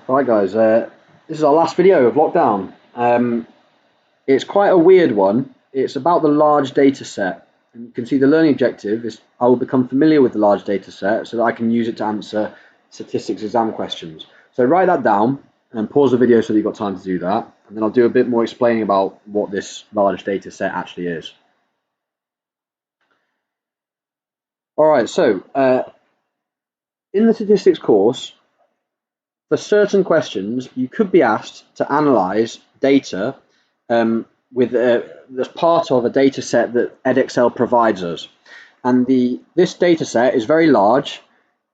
Right guys, this is our last video of lockdown. It's quite a weird one. It's about the large data set, and you can see the learning objective is I will become familiar with the large data set so that I can use it to answer statistics exam questions. So write that down and pause the video so that you've got time to do that, and then I'll do a bit more explaining about what this large data set actually is. Alright, so in the statistics course, for certain questions, you could be asked to analyse data as part of a data set that Edexcel provides us. And this data set is very large.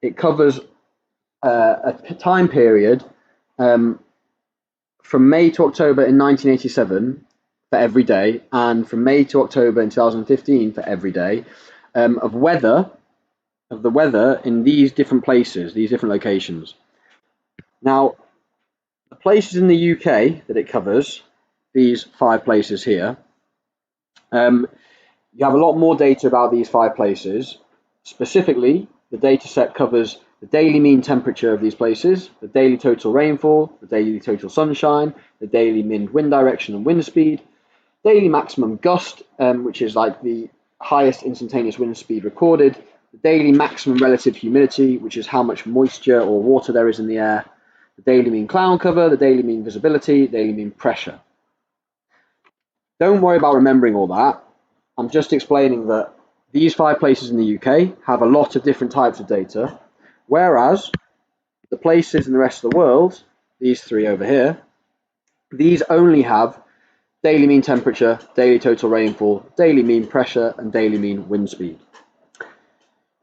It covers a time period from May to October in 1987 for every day, and from May to October in 2015 for every day, of the weather in these different places, these different locations. Now, the places in the UK that it covers, these 5 places here, you have a lot more data about these 5 places. Specifically, the data set covers the daily mean temperature of these places, the daily total rainfall, the daily total sunshine, the daily mean wind direction and wind speed, daily maximum gust, which is like the highest instantaneous wind speed recorded, the daily maximum relative humidity, which is how much moisture or water there is in the air, the daily mean cloud cover, the daily mean visibility, daily mean pressure. Don't worry about remembering all that. I'm just explaining that these 5 places in the UK have a lot of different types of data, whereas the places in the rest of the world, these 3 over here, these only have daily mean temperature, daily total rainfall, daily mean pressure, and daily mean wind speed.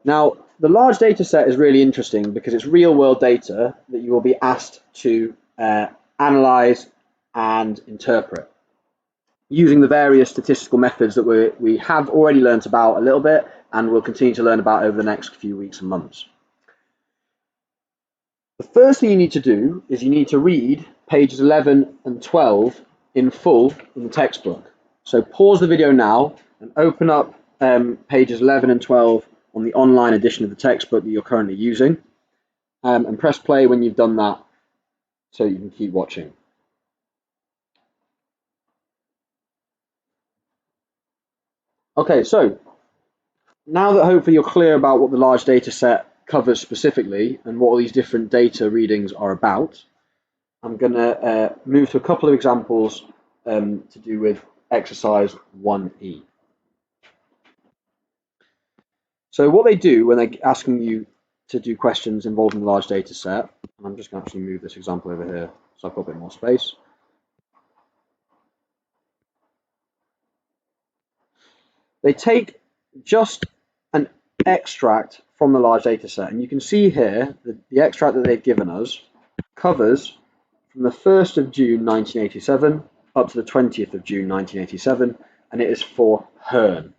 Now, the large data set is really interesting because it's real world data that you will be asked to analyze and interpret using the various statistical methods that we have already learnt about a little bit and will continue to learn about over the next few weeks and months. The first thing you need to do is you need to read pages 11 and 12 in full in the textbook. So pause the video now and open up pages 11 and 12 on the online edition of the textbook that you're currently using, and press play when you've done that so you can keep watching. Okay, so now that hopefully you're clear about what the large data set covers specifically and what all these different data readings are about, I'm going to move to a couple of examples to do with exercise 1E. So what they do when they're asking you to do questions involving the large data set, and I'm just going to actually move this example over here so I've got a bit more space. They take just an extract from the large data set, and you can see here that the extract that they've given us covers from the 1st of June 1987 up to the 20th of June 1987, and it is for Herne.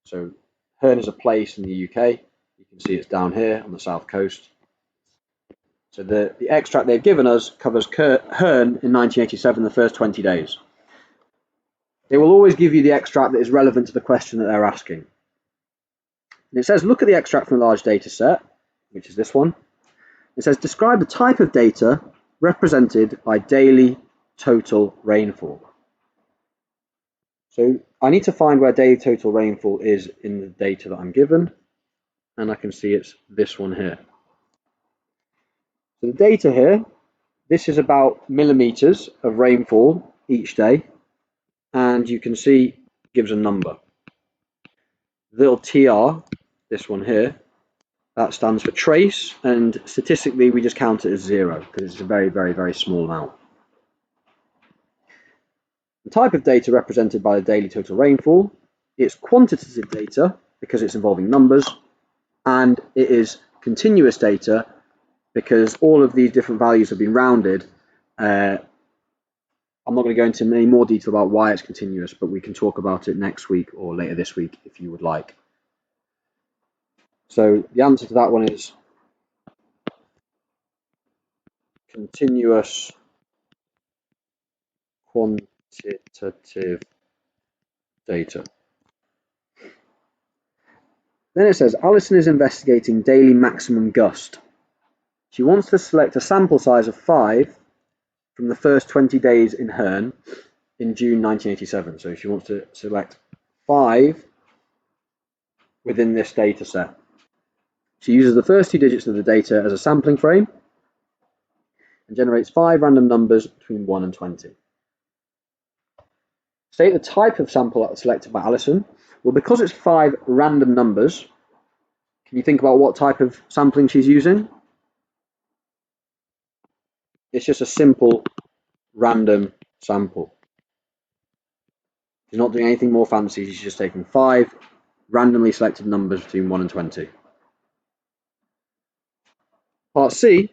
So Herne is a place in the UK. You can see it's down here on the south coast. So the extract they've given us covers Herne in 1987, the first 20 days. They will always give you the extract that is relevant to the question that they're asking. And it says, look at the extract from the large data set, which is this one. It says, describe the type of data represented by daily total rainfall. So I need to find where daily total rainfall is in the data that I'm given, and I can see it's this one here. So the data here, this is about millimeters of rainfall each day, and you can see it gives a number. Little TR, this one here, that stands for trace, and statistically we just count it as 0 because it's a very, very, very small amount. The type of data represented by the daily total rainfall, it's quantitative data because it's involving numbers, and it is continuous data because all of these different values have been rounded. I'm not going to go into any more detail about why it's continuous, but we can talk about it next week or later this week if you would like. So the answer to that one is continuous quantitative data. Then it says, Alison is investigating daily maximum gust. She wants to select a sample size of 5 from the first 20 days in Herne in June 1987. So she wants to select 5 within this data set. She uses the first 2 digits of the data as a sampling frame and generates 5 random numbers between 1 and 20. State the type of sample selected by Alison. Well, because it's 5 random numbers, can you think about what type of sampling she's using? It's just a simple random sample. She's not doing anything more fancy, she's just taking 5 randomly selected numbers between 1 and 20. Part C,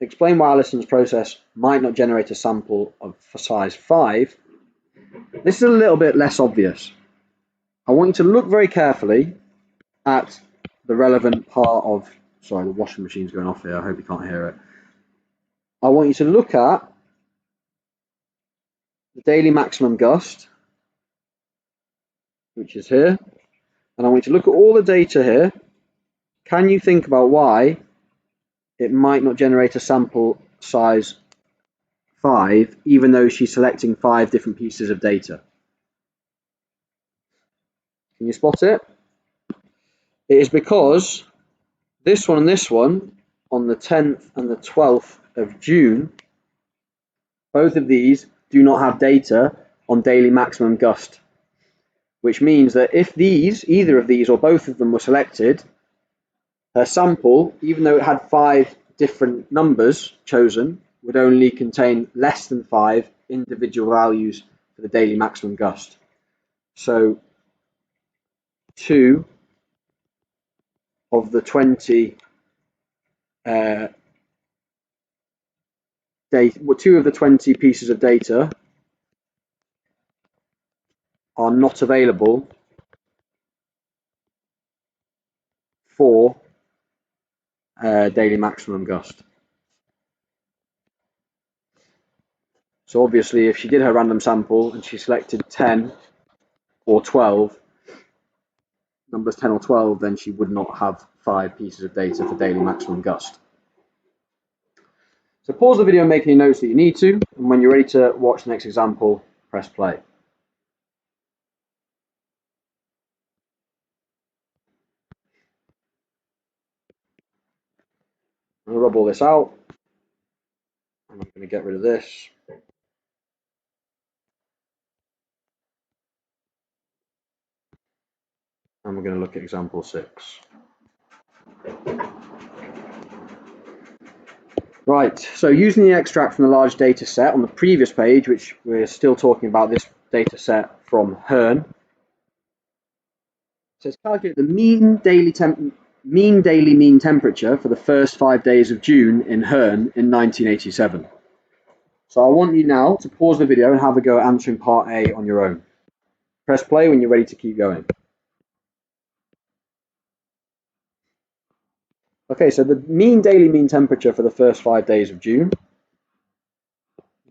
explain why Alison's process might not generate a sample of size 5. This is a little bit less obvious. I want you to look very carefully at the relevant part of, sorry, the washing machine's going off here, I hope you can't hear it. I want you to look at the daily maximum gust, which is here, and I want you to look at all the data here. Can you think about why it might not generate a sample size 5, even though she's selecting 5 different pieces of data? Can you spot it? It is because this one and this one, on the 10th and the 12th of June, both of these do not have data on daily maximum gust, which means that if either of these or both of them were selected, her sample, even though it had 5 different numbers chosen, would only contain less than 5 individual values for the daily maximum gust. So 2 of the 20 2 of the 20 pieces of data are not available for daily maximum gust. So obviously, if she did her random sample and she selected 10 or 12, numbers 10 or 12, then she would not have 5 pieces of data for daily maximum gust. So pause the video and make any notes that you need to, and when you're ready to watch the next example, press play. I'm going to rub all this out, and I'm going to get rid of this. And we're going to look at example 6. Right, so using the extract from the large data set on the previous page, which we're still talking about this data set from Herne, it says calculate the mean daily mean temperature for the first 5 days of June in Herne in 1987. So I want you now to pause the video and have a go at answering part A on your own. Press play when you're ready to keep going. Okay, so the daily mean temperature for the first 5 days of June.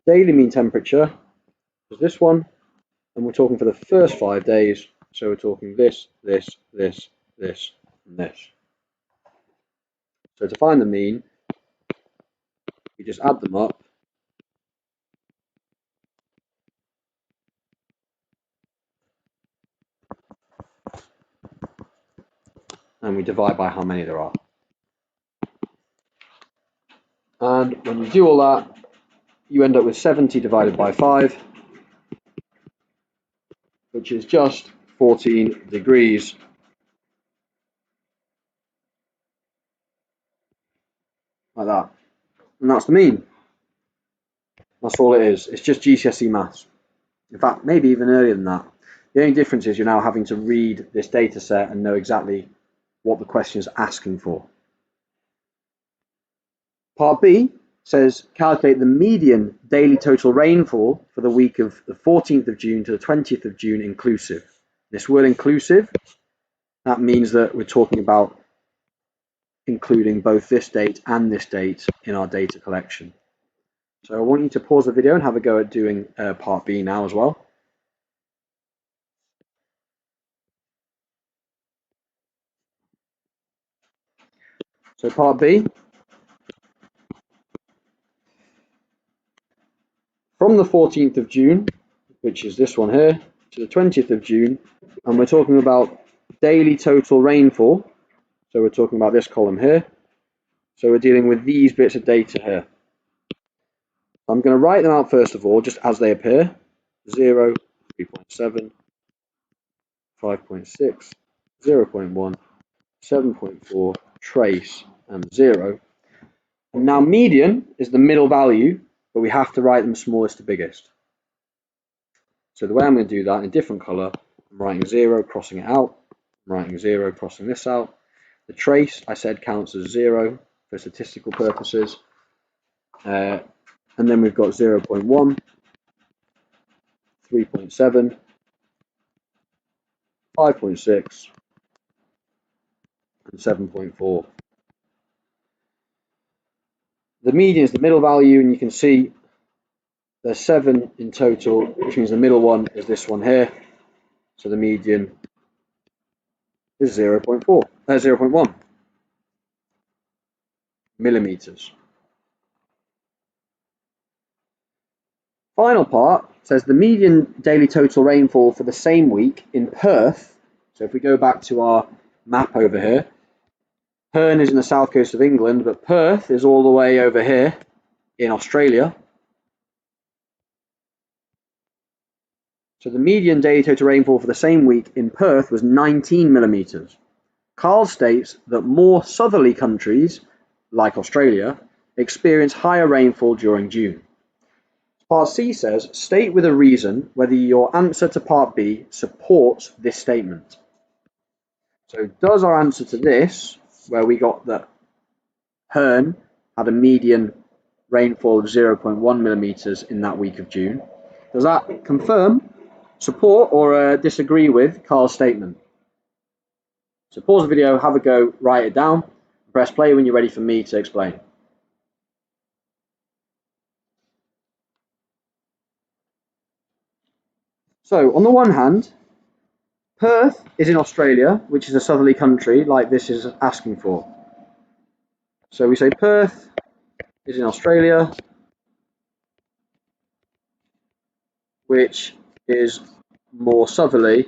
Daily mean temperature is this one, and we're talking for the first 5 days, so we're talking this, this, this, this, and this. So to find the mean, we just add them up. And we divide by how many there are. And when you do all that, you end up with 70 divided by 5, which is just 14 degrees. Like that. And that's the mean. That's all it is. It's just GCSE maths. In fact, maybe even earlier than that. The only difference is you're now having to read this data set and know exactly what the question is asking for. Part B says calculate the median daily total rainfall for the week of the 14th of June to the 20th of June inclusive. This word inclusive, that means that we're talking about including both this date and this date in our data collection. So I want you to pause the video and have a go at doing part B now as well. So part B, from the 14th of June, which is this one here, to the 20th of June, and we're talking about daily total rainfall. So we're talking about this column here. So we're dealing with these bits of data here. I'm going to write them out first of all, just as they appear. 0, 3.7, 5.6, 0.1, 7.4, trace, and 0. And now median is the middle value, but we have to write them smallest to biggest. So the way I'm going to do that in a different colour, I'm writing 0, crossing it out. I'm writing 0, crossing this out. The trace, I said, counts as 0 for statistical purposes. And then we've got 0.1, 3.7, 5.6, and 7.4. The median is the middle value, and you can see there's 7 in total, which means the middle one is this one here. So the median is 0.1 millimeters. Final part says the median daily total rainfall for the same week in Perth. So if we go back to our map over here, Herne is in the south coast of England, but Perth is all the way over here in Australia. So the median daily total rainfall for the same week in Perth was 19 millimeters. Carl states that more southerly countries, like Australia, experience higher rainfall during June. Part C says, state with a reason whether your answer to part B supports this statement. So does our answer to this, where we got that Herne had a median rainfall of 0.1 millimeters in that week of June, does that confirm, support, or disagree with Carl's statement? So pause the video, have a go, write it down, press play when you're ready for me to explain. So on the one hand, Perth is in Australia, which is a southerly country like this is asking for. So we say Perth is in Australia, which is more southerly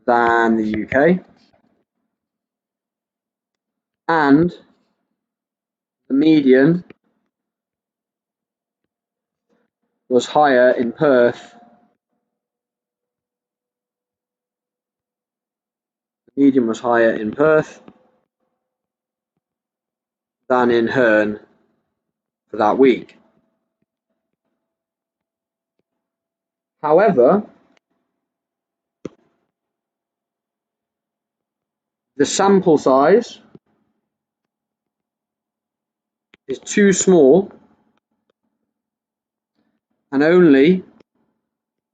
than the UK, and the median was higher in Perth. The median was higher in Perth than in Herne for that week. However, the sample size is too small and only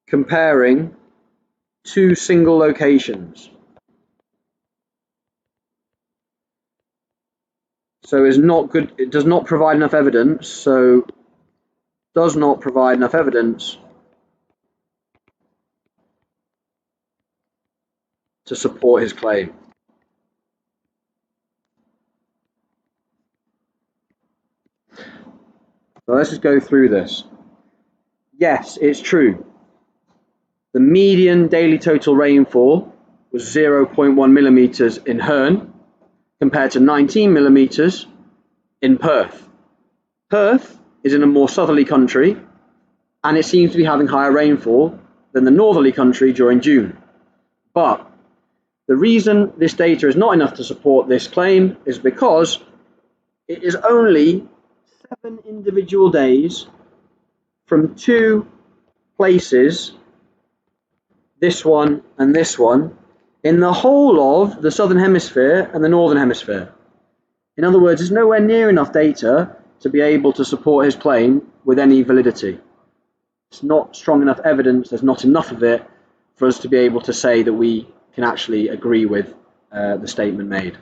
comparing two single locations. So is not good, it does not provide enough evidence, so does not provide enough evidence to support his claim. So let's just go through this. Yes, it's true. The median daily total rainfall was 0.1 millimeters in Herne compared to 19 millimeters in Perth. Perth is in a more southerly country and it seems to be having higher rainfall than the northerly country during June. But the reason this data is not enough to support this claim is because it is only 7 individual days from 2 places, this one and this one, in the whole of the southern hemisphere and the northern hemisphere. In other words, there's nowhere near enough data to be able to support his claim with any validity. It's not strong enough evidence, there's not enough of it for us to be able to say that we can actually agree with the statement made.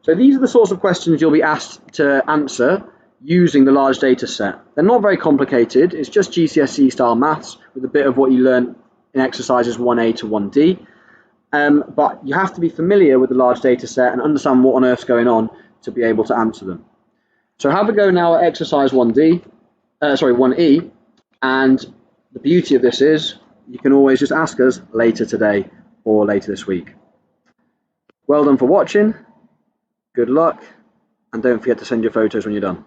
So these are the sorts of questions you'll be asked to answer using the large data set. They're not very complicated, it's just GCSE style maths with a bit of what you learn in exercises 1A to 1D. But you have to be familiar with the large data set and understand what on earth's going on to be able to answer them. So have a go now at exercise 1D, 1E, and the beauty of this is you can always just ask us later today or later this week. Well done for watching, good luck, and don't forget to send your photos when you're done.